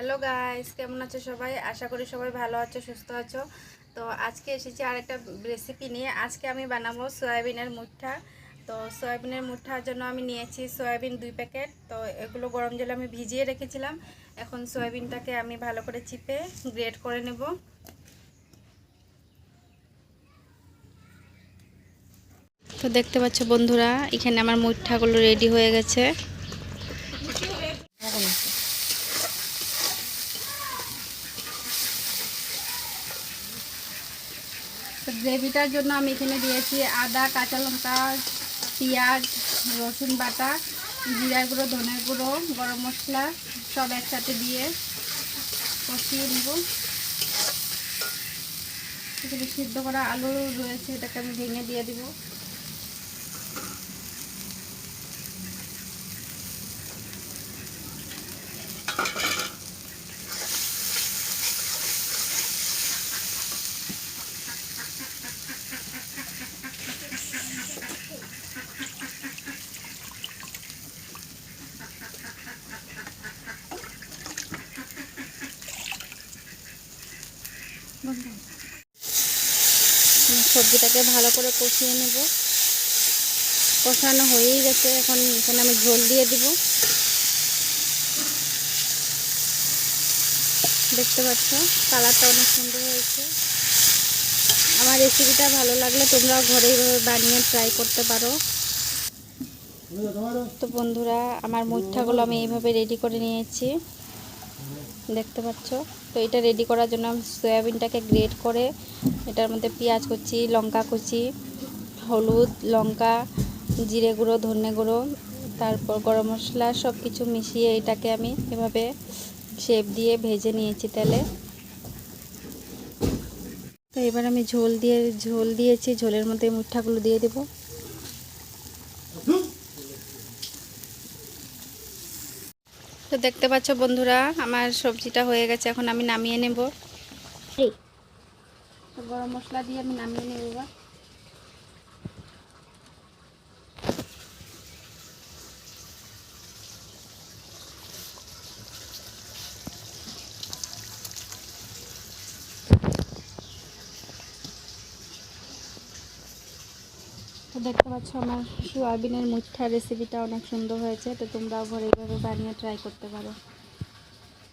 Hello guys, কেমন আছো সবাই? আশা করি সবাই ভালো আছো, সুস্থ আছো। তো আজকে এসেছি আরেকটা রেসিপি নিয়ে। আজকে আমি বানাবো সয়াবিনের মুঠা। তো সয়াবিনের মুঠার জন্য আমি নিয়েছি সয়াবিন 2 প্যাকেট। তো এগুলো গরম জলে আমি ভিজিয়ে রেখেছিলাম। এখন সয়াবিনটাকে আমি ভালো করে চিপে গ্রেট করে নেব। তো দেখতে পাচ্ছ বন্ধুরা, এখানে আমার মুঠাগুলো রেডি হয়ে গেছে। তো গ্রেভিটার জন্য আমি এখানে দিয়েছি আদা, কাঁচা লঙ্কা, পেঁয়াজ, রসুন বাটা, জিরা গুঁড়ো, ধনের গুঁড়ো, গরম মশলা সব একসাথে দিয়ে কষিয়ে নেব। এখানে সিদ্ধ করা আলু রয়েছে, এটাকে আমি ভেঙে দিয়ে দিব। সবজিটাকে ভালো করে কষিয়ে নেব। কষানো হয়েই গেছে, এখন এখানে আমি ঝোল দিয়ে দিব। দেখতে পাচ্ছ কালারটা অনেক সুন্দর হয়েছে। আমার রেসিপিটা ভালো লাগলে তোমরাও ঘরে এইভাবে বানিয়ে ট্রাই করতে পারো। তো বন্ধুরা, আমার মুঠাগুলো আমি এইভাবে রেডি করে নিয়েছি, দেখতে পাচ্ছ। তো এটা রেডি করার জন্য আমি সয়াবিনটাকে গ্রেট করে এটার মধ্যে পেঁয়াজ কুচি, লঙ্কা কুচি, হলুদ, লঙ্কা, জিরে গুঁড়ো, ধনে গুঁড়ো, তারপর গরম মশলা সব কিছু মিশিয়ে এটাকে আমি এভাবে শেপ দিয়ে ভেজে নিয়েছি তেলে। তো এবার আমি ঝোল দিয়েছি, ঝোলের মধ্যে মুঠাগুলো দিয়ে দেব। তো দেখতে পাচ্ছ বন্ধুরা, আমার সবজিটা হয়ে গেছে, এখন আমি নামিয়ে নেব। গরম মশলা দিয়ে আমি নামিয়ে নেব। এবার তো দেখতে পাচ্ছ আমার সোয়াবিনের মুঠা রেসিপিটা অনেক সুন্দর হয়েছে। তো তোমরাও ঘরে এইভাবে বানিয়ে ট্রাই করতে পারো।